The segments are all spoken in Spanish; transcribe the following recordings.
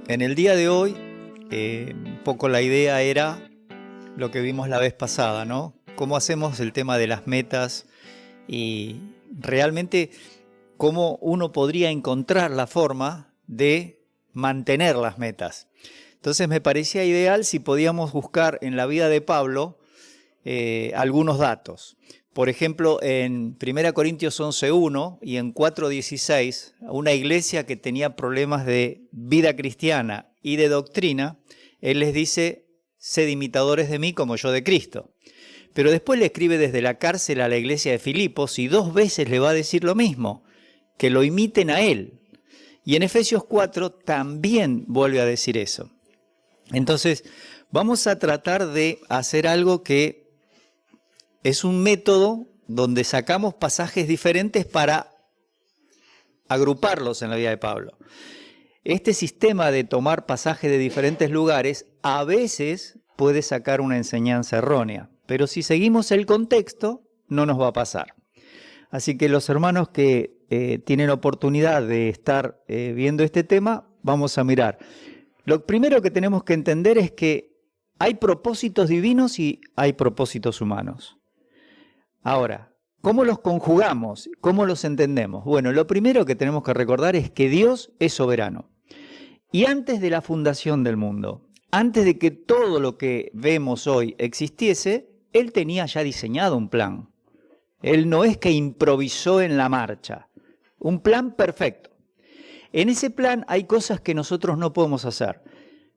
En el día de hoy, un poco la idea era lo que vimos la vez pasada, ¿no? Cómo hacemos el tema de las metas y realmente cómo uno podría encontrar la forma de mantener las metas. Entonces me parecía ideal si podíamos buscar en la vida de Pablo algunos datos. Por ejemplo, en 1 Corintios 11:1 y en 4:16, una iglesia que tenía problemas de vida cristiana y de doctrina, él les dice, sed imitadores de mí como yo de Cristo. Pero después le escribe desde la cárcel a la iglesia de Filipos y 2 veces le va a decir lo mismo, que lo imiten a él. Y en Efesios 4 también vuelve a decir eso. Entonces, vamos a tratar de hacer algo que es un método donde sacamos pasajes diferentes para agruparlos en la vida de Pablo. Este sistema de tomar pasajes de diferentes lugares a veces puede sacar una enseñanza errónea, pero si seguimos el contexto no nos va a pasar. Así que los hermanos que tienen oportunidad de estar viendo este tema, vamos a mirar. Lo primero que tenemos que entender es que hay propósitos divinos y hay propósitos humanos. Ahora, ¿cómo los conjugamos? ¿Cómo los entendemos? Bueno, lo primero que tenemos que recordar es que Dios es soberano. Y antes de la fundación del mundo, antes de que todo lo que vemos hoy existiese, Él tenía ya diseñado un plan. Él no es que improvisó en la marcha. Un plan perfecto. En ese plan hay cosas que nosotros no podemos hacer.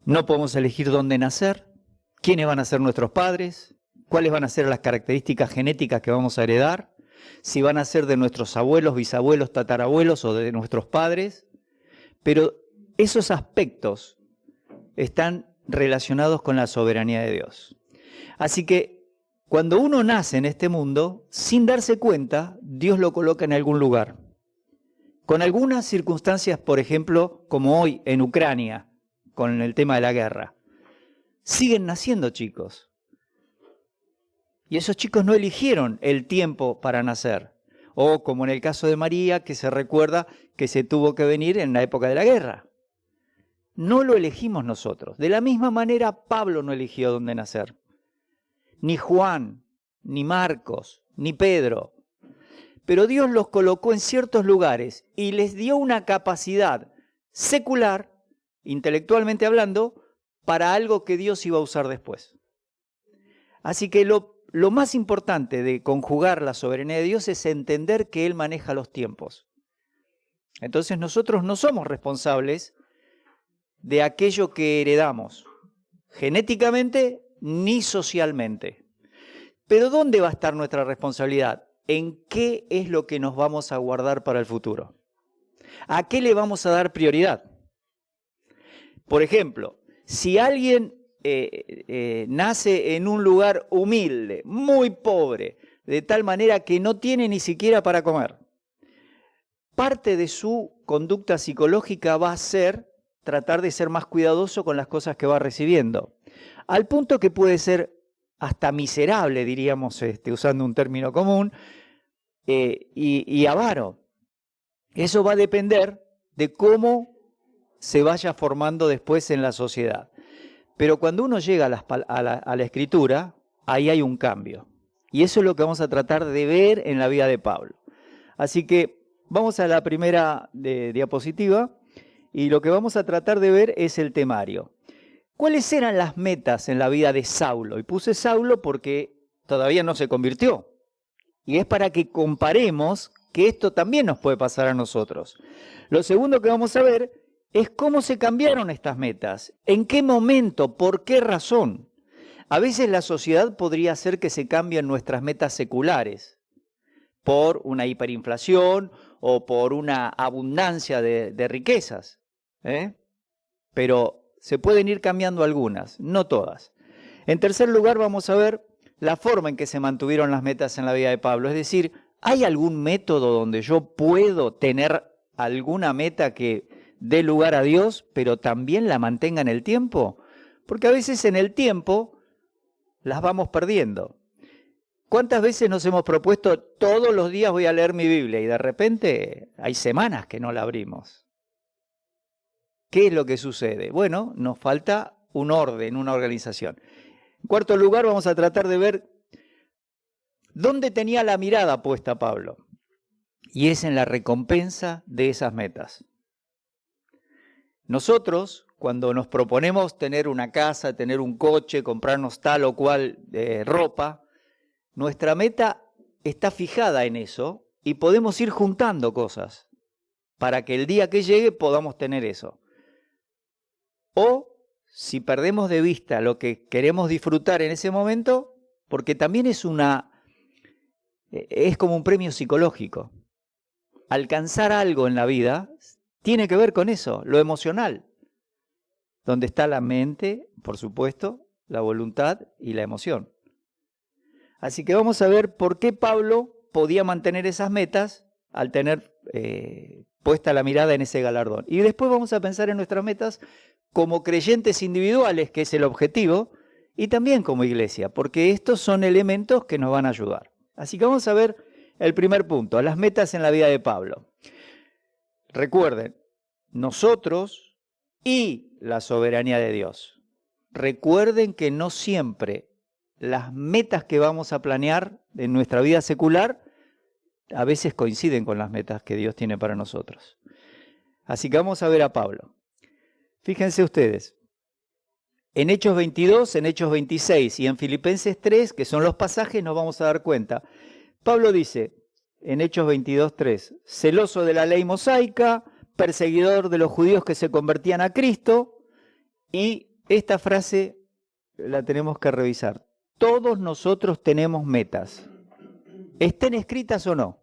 No podemos elegir dónde nacer, quiénes van a ser nuestros padres, cuáles van a ser las características genéticas que vamos a heredar, si van a ser de nuestros abuelos, bisabuelos, tatarabuelos o de nuestros padres. Pero esos aspectos están relacionados con la soberanía de Dios. Así que cuando uno nace en este mundo, sin darse cuenta, Dios lo coloca en algún lugar. Con algunas circunstancias, por ejemplo, como hoy en Ucrania, con el tema de la guerra, siguen naciendo chicos. Y esos chicos no eligieron el tiempo para nacer. O como en el caso de María, que se recuerda que se tuvo que venir en la época de la guerra. No lo elegimos nosotros. De la misma manera, Pablo no eligió dónde nacer. Ni Juan, ni Marcos, ni Pedro. Pero Dios los colocó en ciertos lugares y les dio una capacidad secular, intelectualmente hablando, para algo que Dios iba a usar después. Así que lo más importante de conjugar la soberanía de Dios es entender que Él maneja los tiempos. Entonces nosotros no somos responsables de aquello que heredamos, genéticamente ni socialmente. Pero ¿dónde va a estar nuestra responsabilidad? ¿En qué es lo que nos vamos a guardar para el futuro? ¿A qué le vamos a dar prioridad? Por ejemplo, si alguien nace en un lugar humilde, muy pobre, de tal manera que no tiene ni siquiera para comer, parte de su conducta psicológica va a ser tratar de ser más cuidadoso con las cosas que va recibiendo, al punto que puede ser hasta miserable, diríamos, usando un término común, y avaro. Eso va a depender de cómo se vaya formando después en la sociedad. Pero cuando uno llega a la Escritura, ahí hay un cambio. Y eso es lo que vamos a tratar de ver en la vida de Pablo. Así que vamos a la primera diapositiva y lo que vamos a tratar de ver es el temario. ¿Cuáles eran las metas en la vida de Saulo? Y puse Saulo porque todavía no se convirtió. Y es para que comparemos que esto también nos puede pasar a nosotros. Lo segundo que vamos a ver es cómo se cambiaron estas metas, en qué momento, por qué razón. A veces la sociedad podría hacer que se cambien nuestras metas seculares por una hiperinflación o por una abundancia de riquezas. Pero se pueden ir cambiando algunas, no todas. En tercer lugar, vamos a ver la forma en que se mantuvieron las metas en la vida de Pablo. Es decir, ¿hay algún método donde yo puedo tener alguna meta que dé lugar a Dios, pero también la mantenga en el tiempo? Porque a veces en el tiempo las vamos perdiendo. ¿Cuántas veces nos hemos propuesto todos los días voy a leer mi Biblia y de repente hay semanas que no la abrimos? ¿Qué es lo que sucede? Bueno, nos falta un orden, una organización. En cuarto lugar, vamos a tratar de ver dónde tenía la mirada puesta Pablo. Y es en la recompensa de esas metas. Nosotros, cuando nos proponemos tener una casa, tener un coche, comprarnos tal o cual ropa, nuestra meta está fijada en eso y podemos ir juntando cosas para que el día que llegue podamos tener eso. O si perdemos de vista lo que queremos disfrutar en ese momento, porque también es como un premio psicológico. Alcanzar algo en la vida tiene que ver con eso, lo emocional, donde está la mente, por supuesto, la voluntad y la emoción. Así que vamos a ver por qué Pablo podía mantener esas metas al tener puesta la mirada en ese galardón. Y después vamos a pensar en nuestras metas como creyentes individuales, que es el objetivo, y también como iglesia, porque estos son elementos que nos van a ayudar. Así que vamos a ver el primer punto, las metas en la vida de Pablo. Recuerden, nosotros y la soberanía de Dios. Recuerden que no siempre las metas que vamos a planear en nuestra vida secular a veces coinciden con las metas que Dios tiene para nosotros. Así que vamos a ver a Pablo. Fíjense ustedes, en Hechos 22, en Hechos 26 y en Filipenses 3, que son los pasajes, nos vamos a dar cuenta. Pablo dice en Hechos 22, 3, celoso de la ley mosaica, perseguidor de los judíos que se convertían a Cristo, y esta frase la tenemos que revisar. Todos nosotros tenemos metas, estén escritas o no.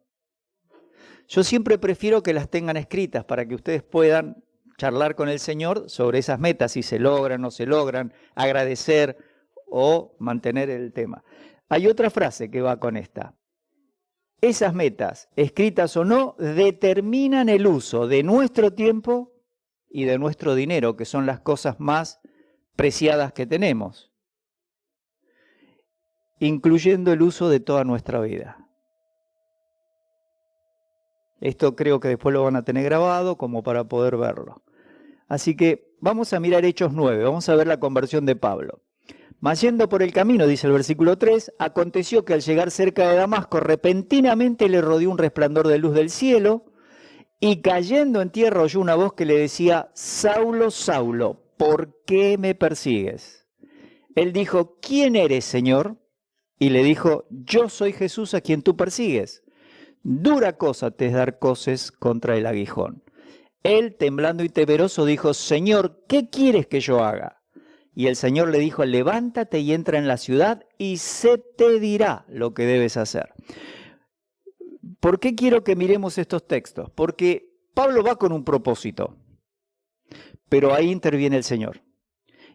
Yo siempre prefiero que las tengan escritas para que ustedes puedan charlar con el Señor sobre esas metas, si se logran o no se logran, agradecer o mantener el tema. Hay otra frase que va con esta. Esas metas, escritas o no, determinan el uso de nuestro tiempo y de nuestro dinero, que son las cosas más preciadas que tenemos, incluyendo el uso de toda nuestra vida. Esto creo que después lo van a tener grabado como para poder verlo. Así que vamos a mirar Hechos 9, vamos a ver la conversión de Pablo. Mas yendo por el camino, dice el versículo 3, aconteció que al llegar cerca de Damasco, repentinamente le rodeó un resplandor de luz del cielo, y cayendo en tierra oyó una voz que le decía, Saulo, Saulo, ¿por qué me persigues? Él dijo, ¿quién eres, Señor? Y le dijo, yo soy Jesús a quien tú persigues. Dura cosa te es dar coces contra el aguijón. Él, temblando y temeroso, dijo, Señor, ¿qué quieres que yo haga? Y el Señor le dijo, levántate y entra en la ciudad y se te dirá lo que debes hacer. ¿Por qué quiero que miremos estos textos? Porque Pablo va con un propósito, pero ahí interviene el Señor.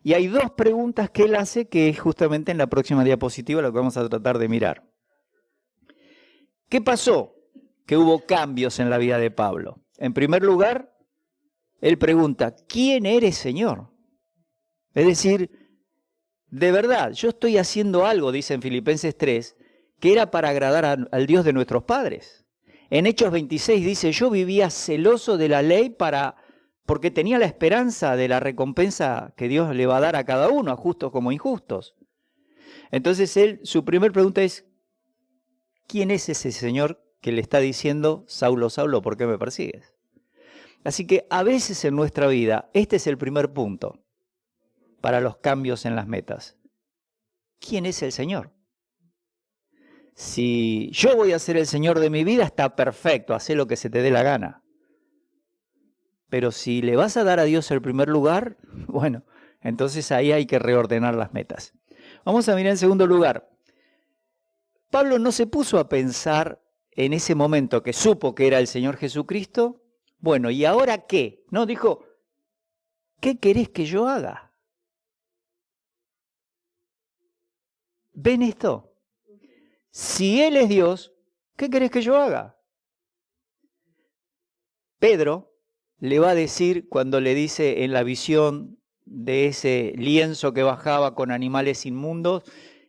Y hay dos preguntas que él hace, que es justamente en la próxima diapositiva lo que vamos a tratar de mirar. ¿Qué pasó? Que hubo cambios en la vida de Pablo. En primer lugar, él pregunta, ¿quién eres, Señor? Es decir, de verdad, yo estoy haciendo algo, dice en Filipenses 3, que era para agradar al Dios de nuestros padres. En Hechos 26 dice, yo vivía celoso de la ley porque tenía la esperanza de la recompensa que Dios le va a dar a cada uno, a justos como injustos. Entonces su primera pregunta es, ¿quién es ese Señor que le está diciendo, Saulo, Saulo, ¿por qué me persigues? Así que a veces en nuestra vida, este es el primer punto para los cambios en las metas. ¿Quién es el Señor? Si yo voy a ser el Señor de mi vida, está perfecto, haz lo que se te dé la gana. Pero si le vas a dar a Dios el primer lugar, bueno, entonces ahí hay que reordenar las metas. Vamos a mirar en segundo lugar. Pablo no se puso a pensar en ese momento que supo que era el Señor Jesucristo. Bueno, ¿y ahora qué? No, dijo, ¿qué querés que yo haga? ¿Ven esto? Si Él es Dios, ¿qué querés que yo haga? Pedro le va a decir cuando le dice en la visión de ese lienzo que bajaba con animales inmundos,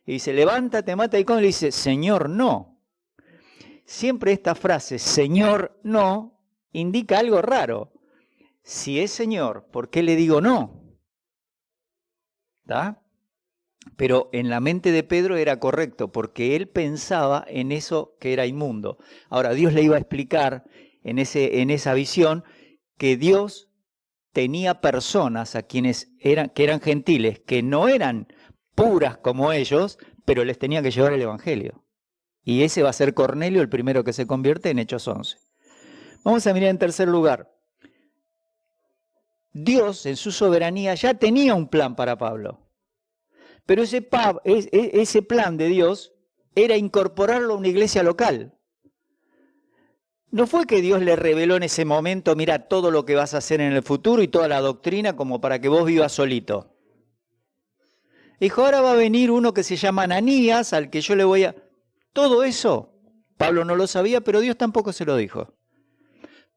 y dice, levántate, mata y come, le dice, Señor, no. Siempre esta frase, Señor, no, indica algo raro. si es Señor, ¿por qué le digo no? ¿Da? Pero en la mente de Pedro era correcto, porque él pensaba en eso que era inmundo. Ahora, Dios le iba a explicar en esa visión que Dios tenía personas a quienes que eran gentiles, que no eran puras como ellos, pero les tenía que llevar el Evangelio. Y ese va a ser Cornelio, el primero que se convierte en Hechos 11. Vamos a mirar en tercer lugar. Dios, en su soberanía, ya tenía un plan para Pablo. Pero ese plan de Dios era incorporarlo a una iglesia local. No fue que Dios le reveló en ese momento, mira, todo lo que vas a hacer en el futuro y toda la doctrina como para que vos vivas solito. Dijo, ahora va a venir uno que se llama Ananías, al que yo le voy a... Todo eso, Pablo no lo sabía, pero Dios tampoco se lo dijo.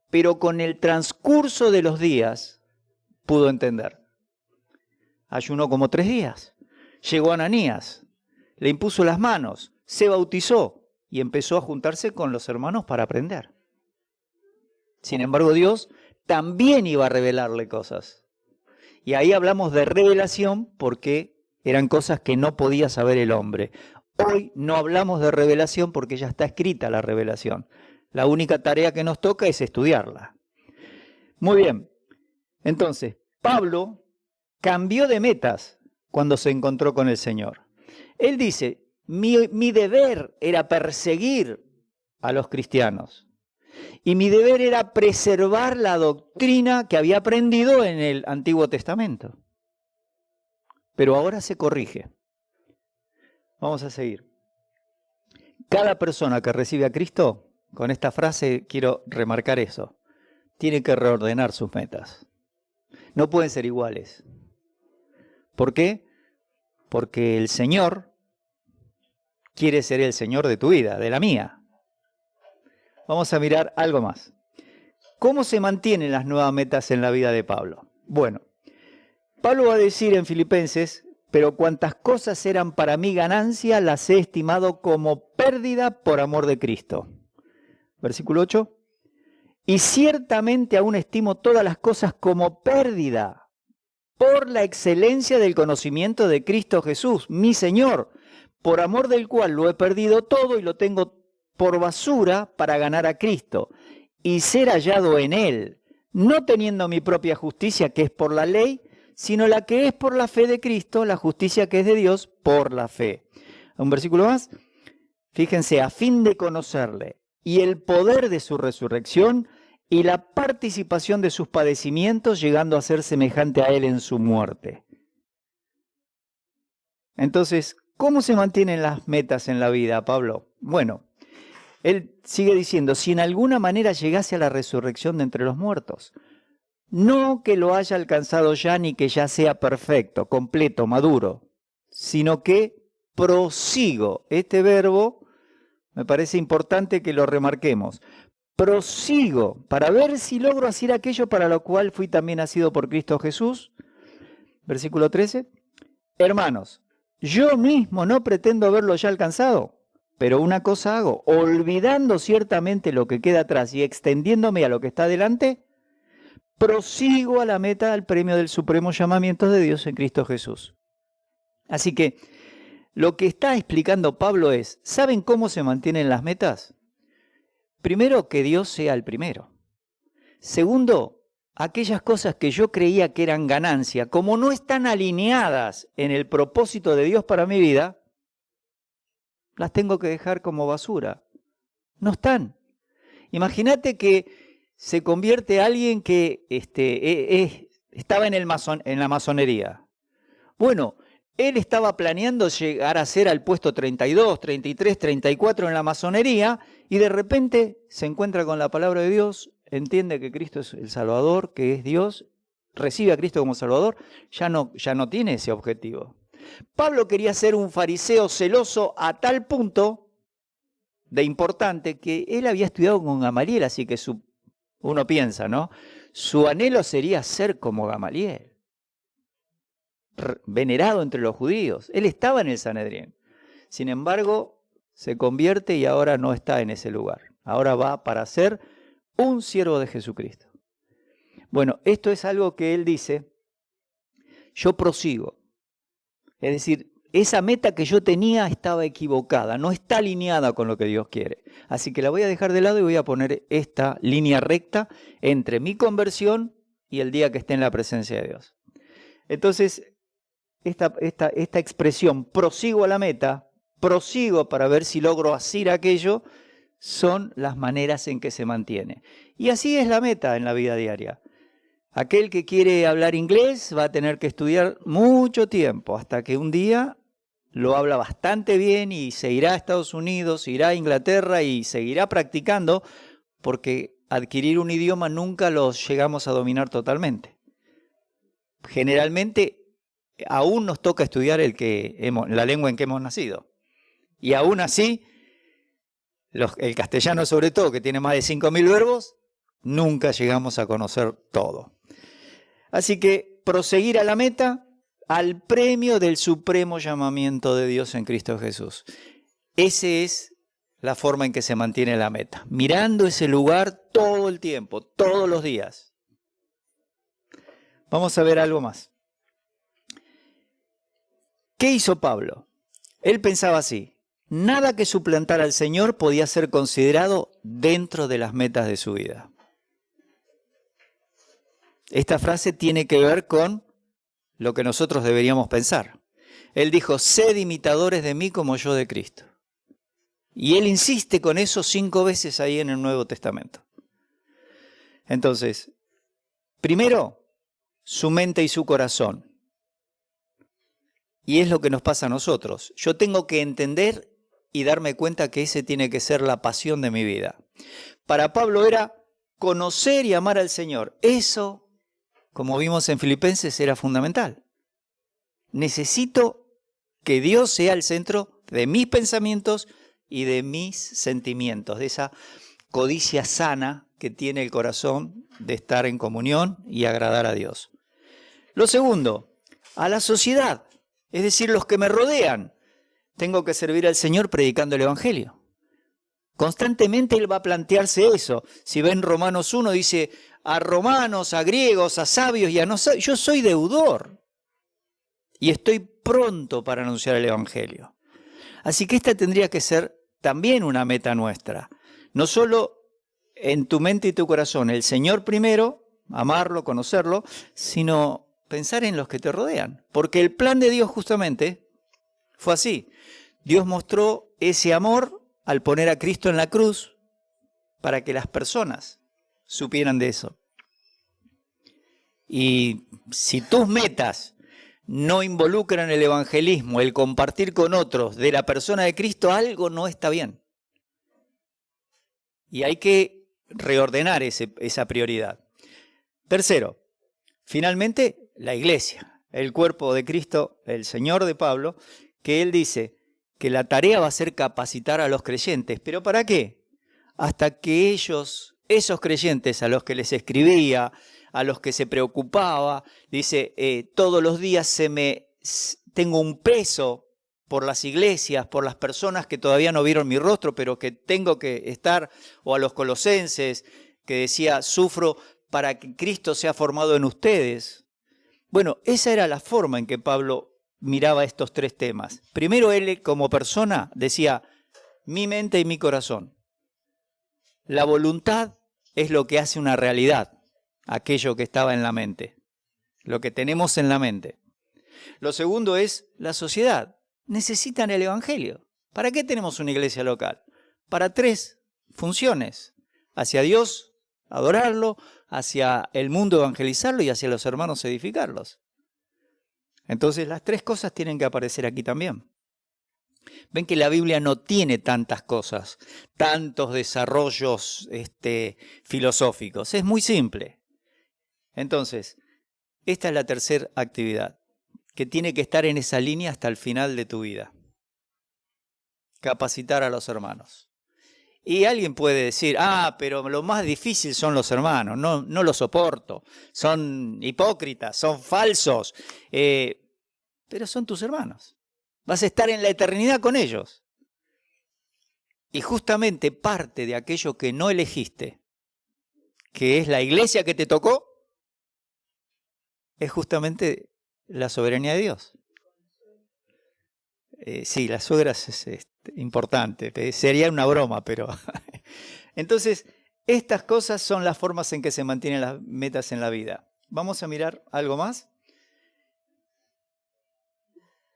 Pero con el transcurso de los días, pudo entender. Ayunó como 3 días. Llegó Ananías, le impuso las manos, se bautizó y empezó a juntarse con los hermanos para aprender. Sin embargo, Dios también iba a revelarle cosas. Y ahí hablamos de revelación porque eran cosas que no podía saber el hombre. Hoy no hablamos de revelación porque ya está escrita la revelación. La única tarea que nos toca es estudiarla. Muy bien. Entonces, Pablo cambió de metas cuando se encontró con el Señor. Él dice, mi deber era perseguir a los cristianos. Y mi deber era preservar la doctrina que había aprendido en el Antiguo Testamento. Pero ahora se corrige. Vamos a seguir. Cada persona que recibe a Cristo, con esta frase quiero remarcar eso, tiene que reordenar sus metas. No pueden ser iguales. ¿Por qué? Porque el Señor quiere ser el Señor de tu vida, de la mía. Vamos a mirar algo más. ¿Cómo se mantienen las nuevas metas en la vida de Pablo? Bueno, Pablo va a decir en Filipenses, pero cuantas cosas eran para mí ganancia, las he estimado como pérdida por amor de Cristo. Versículo 8. Y ciertamente aún estimo todas las cosas como pérdida por la excelencia del conocimiento de Cristo Jesús, mi Señor, por amor del cual lo he perdido todo y lo tengo por basura para ganar a Cristo y ser hallado en Él, no teniendo mi propia justicia que es por la ley, sino la que es por la fe de Cristo, la justicia que es de Dios por la fe. Un versículo más, fíjense, a fin de conocerle y el poder de su resurrección y la participación de sus padecimientos, llegando a ser semejante a Él en su muerte. Entonces, ¿cómo se mantienen las metas en la vida, Pablo? Bueno, él sigue diciendo, si en alguna manera llegase a la resurrección de entre los muertos, no que lo haya alcanzado ya ni que ya sea perfecto, completo, maduro, sino que prosigo. Este verbo me parece importante que lo remarquemos. Prosigo para ver si logro hacer aquello para lo cual fui también nacido por Cristo Jesús. Versículo 13. Hermanos, yo mismo no pretendo haberlo ya alcanzado, pero una cosa hago, olvidando ciertamente lo que queda atrás y extendiéndome a lo que está adelante, prosigo a la meta, al premio del supremo llamamiento de Dios en Cristo Jesús. Así que lo que está explicando Pablo es, ¿saben cómo se mantienen las metas? Primero, que Dios sea el primero. Segundo, aquellas cosas que yo creía que eran ganancia, como no están alineadas en el propósito de Dios para mi vida, las tengo que dejar como basura. No están. Imagínate que se convierte alguien que estaba en la masonería. Bueno, él estaba planeando llegar a ser al puesto 32, 33, 34 en la masonería y de repente se encuentra con la palabra de Dios, entiende que Cristo es el Salvador, que es Dios, recibe a Cristo como Salvador, ya no tiene ese objetivo. Pablo quería ser un fariseo celoso a tal punto de importante que él había estudiado con Gamaliel, así que uno piensa, ¿no? Su anhelo sería ser como Gamaliel, venerado entre los judíos. Él estaba en el Sanedrín. Sin embargo, se convierte y ahora no está en ese lugar. Ahora va para ser un siervo de Jesucristo. Bueno, esto es algo que él dice, yo prosigo. Es decir, esa meta que yo tenía estaba equivocada, no está alineada con lo que Dios quiere. Así que la voy a dejar de lado y voy a poner esta línea recta entre mi conversión y el día que esté en la presencia de Dios. Entonces, esta expresión, prosigo a la meta, prosigo para ver si logro hacer aquello, son las maneras en que se mantiene. Y así es la meta en la vida diaria. Aquel que quiere hablar inglés va a tener que estudiar mucho tiempo, hasta que un día lo habla bastante bien y se irá a Estados Unidos, irá a Inglaterra y seguirá practicando, porque adquirir un idioma nunca lo llegamos a dominar totalmente. Generalmente aún nos toca estudiar la lengua en que hemos nacido. Y aún así, el castellano sobre todo, que tiene más de 5.000 verbos, nunca llegamos a conocer todo. Así que proseguir a la meta, al premio del supremo llamamiento de Dios en Cristo Jesús. Esa es la forma en que se mantiene la meta, mirando ese lugar todo el tiempo, todos los días. Vamos a ver algo más. ¿Qué hizo Pablo? Él pensaba así: nada que suplantara al Señor podía ser considerado dentro de las metas de su vida. Esta frase tiene que ver con lo que nosotros deberíamos pensar. Él dijo, sed imitadores de mí como yo de Cristo. Y él insiste con eso 5 veces ahí en el Nuevo Testamento. Entonces, primero, su mente y su corazón. Y es lo que nos pasa a nosotros. Yo tengo que entender y darme cuenta que ese tiene que ser la pasión de mi vida. Para Pablo era conocer y amar al Señor. Eso, como vimos en Filipenses, era fundamental. Necesito que Dios sea el centro de mis pensamientos y de mis sentimientos, de esa codicia sana que tiene el corazón de estar en comunión y agradar a Dios. Lo segundo, a la sociedad, es decir, los que me rodean. Tengo que servir al Señor predicando el Evangelio. Constantemente Él va a plantearse eso. Si ven Romanos 1, dice, a romanos, a griegos, a sabios y a no sabios, yo soy deudor y estoy pronto para anunciar el Evangelio. Así que esta tendría que ser también una meta nuestra. No solo en tu mente y tu corazón, el Señor primero, amarlo, conocerlo, sino pensar en los que te rodean. Porque el plan de Dios justamente fue así. Dios mostró ese amor al poner a Cristo en la cruz para que las personas supieran de eso. Y si tus metas no involucran el evangelismo, el compartir con otros de la persona de Cristo, algo no está bien. Y hay que reordenar esa prioridad. Tercero, finalmente, la iglesia, el cuerpo de Cristo, el Señor de Pablo, que él dice que la tarea va a ser capacitar a los creyentes. ¿Pero para qué? Hasta que esos creyentes a los que les escribía, a los que se preocupaba, dice, todos los días tengo un peso por las iglesias, por las personas que todavía no vieron mi rostro, pero que tengo que estar, o a los colosenses, que decía, sufro para que Cristo sea formado en ustedes. Bueno, esa era la forma en que Pablo miraba estos 3 temas. Primero, él como persona decía, mi mente y mi corazón. La voluntad es lo que hace una realidad, aquello que estaba en la mente, lo que tenemos en la mente. Lo segundo es la sociedad. Necesitan el evangelio. ¿Para qué tenemos una iglesia local? Para 3 funciones. Hacia Dios, adorarlo, hacia el mundo, evangelizarlo, y hacia los hermanos, edificarlos. Entonces las 3 cosas tienen que aparecer aquí también. Ven que la Biblia no tiene tantas cosas, tantos desarrollos filosóficos. Es muy simple. Entonces, esta es la tercera actividad, que tiene que estar en esa línea hasta el final de tu vida. Capacitar a los hermanos. Y alguien puede decir, pero lo más difícil son los hermanos, no los soporto, son hipócritas, son falsos, pero son tus hermanos. Vas a estar en la eternidad con ellos. Y justamente parte de aquello que no elegiste, que es la iglesia que te tocó, es justamente la soberanía de Dios. Sí, las suegras es importante, sería una broma, pero... Entonces, estas cosas son las formas en que se mantienen las metas en la vida. Vamos a mirar algo más.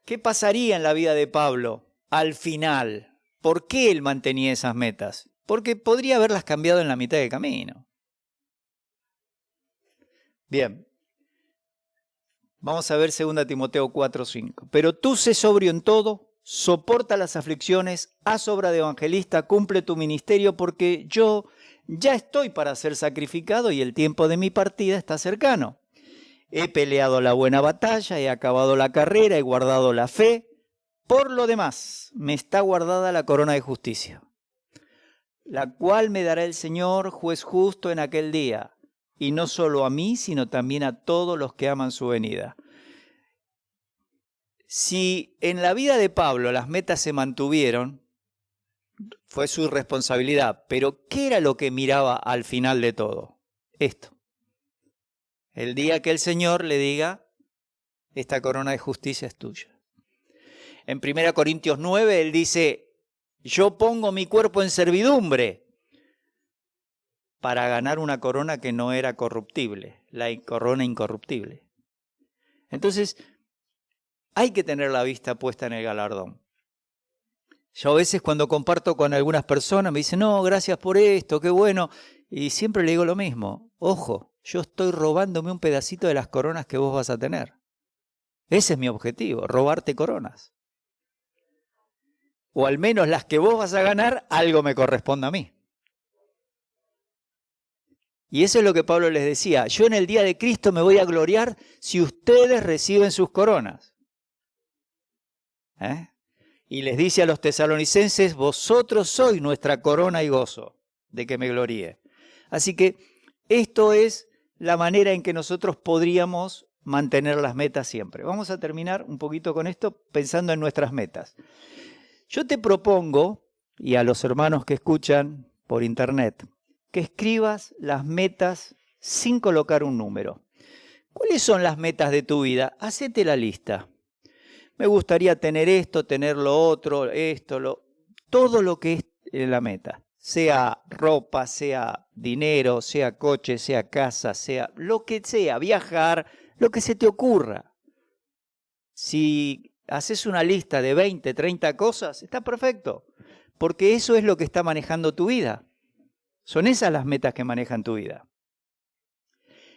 ¿Qué pasaría en la vida de Pablo al final? ¿Por qué él mantenía esas metas? Porque podría haberlas cambiado en la mitad del camino. Bien. Vamos a ver 2 Timoteo 4:5. Pero tú sé sobrio en todo, soporta las aflicciones, haz obra de evangelista, cumple tu ministerio, porque yo ya estoy para ser sacrificado y el tiempo de mi partida está cercano. He peleado la buena batalla, he acabado la carrera, he guardado la fe. Por lo demás, me está guardada la corona de justicia, la cual me dará el Señor, juez justo, en aquel día, y no solo a mí, sino también a todos los que aman su venida. Si en la vida de Pablo las metas se mantuvieron, fue su responsabilidad, pero ¿qué era lo que miraba al final de todo? Esto. El día que el Señor le diga, esta corona de justicia es tuya. En 1 Corintios 9, él dice, yo pongo mi cuerpo en servidumbre para ganar una corona que no era corruptible, la corona incorruptible. Entonces, hay que tener la vista puesta en el galardón. Yo a veces cuando comparto con algunas personas me dicen, no, gracias por esto, qué bueno. Y siempre le digo lo mismo, ojo, yo estoy robándome un pedacito de las coronas que vos vas a tener. Ese es mi objetivo, robarte coronas. O al menos las que vos vas a ganar, algo me corresponde a mí. Y eso es lo que Pablo les decía, yo en el día de Cristo me voy a gloriar si ustedes reciben sus coronas. Y les dice a los tesalonicenses, vosotros sois nuestra corona y gozo de que me gloríe. Así que esto es la manera en que nosotros podríamos mantener las metas siempre. Vamos a terminar un poquito con esto pensando en nuestras metas. Yo te propongo, y a los hermanos que escuchan por internet, que escribas las metas sin colocar un número. ¿Cuáles son las metas de tu vida? Hacete la lista. Me gustaría tener esto, tener lo otro, todo lo que es la meta. Sea ropa, sea dinero, sea coche, sea casa, sea lo que sea, viajar, lo que se te ocurra. Si haces una lista de 20, 30 cosas, está perfecto, porque eso es lo que está manejando tu vida. Son esas las metas que manejan tu vida.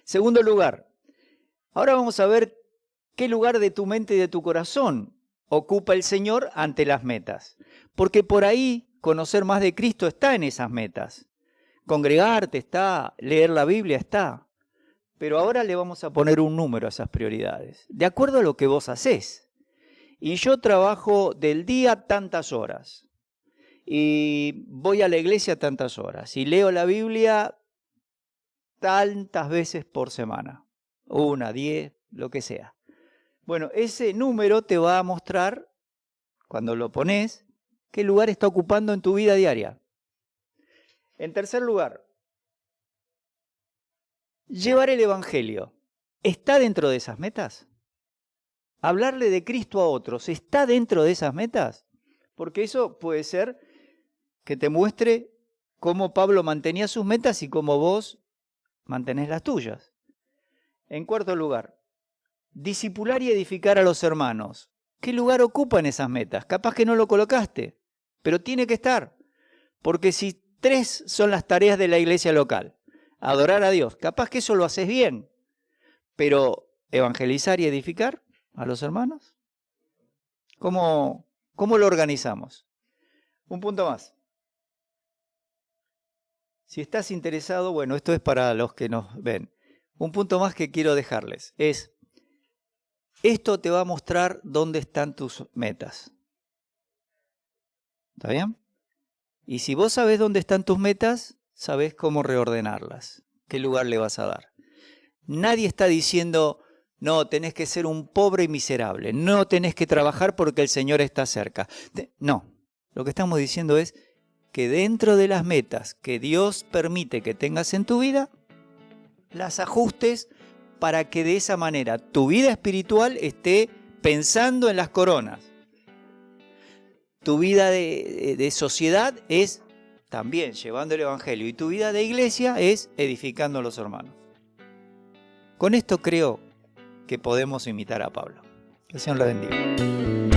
Segundo lugar, ahora vamos a ver qué lugar de tu mente y de tu corazón ocupa el Señor ante las metas. Porque por ahí conocer más de Cristo está en esas metas. Congregarte está, leer la Biblia está. Pero ahora le vamos a poner un número a esas prioridades, de acuerdo a lo que vos hacés. Y yo trabajo del día tantas horas. Y voy a la iglesia tantas horas. Y leo la Biblia tantas veces por semana. 1, 10, lo que sea. Bueno, ese número te va a mostrar, cuando lo pones, qué lugar está ocupando en tu vida diaria. En tercer lugar, llevar el Evangelio. ¿Está dentro de esas metas? Hablarle de Cristo a otros, ¿está dentro de esas metas? Porque eso puede ser que te muestre cómo Pablo mantenía sus metas y cómo vos mantenés las tuyas. En cuarto lugar, discipular y edificar a los hermanos. ¿Qué lugar ocupan esas metas? Capaz que no lo colocaste, pero tiene que estar. Porque si 3 son las tareas de la iglesia local, adorar a Dios, capaz que eso lo haces bien, pero evangelizar y edificar a los hermanos, ¿cómo lo organizamos? Un punto más. Si estás interesado, bueno, esto es para los que nos ven. Un punto más que quiero dejarles es, esto te va a mostrar dónde están tus metas. ¿Está bien? Y si vos sabés dónde están tus metas, sabés cómo reordenarlas, qué lugar le vas a dar. Nadie está diciendo, no, tenés que ser un pobre y miserable, no tenés que trabajar porque el Señor está cerca. No, lo que estamos diciendo es que dentro de las metas que Dios permite que tengas en tu vida, las ajustes para que de esa manera tu vida espiritual esté pensando en las coronas. Tu vida de sociedad es también llevando el Evangelio, y tu vida de iglesia es edificando a los hermanos. Con esto creo que podemos imitar a Pablo. Que el Señor le bendiga.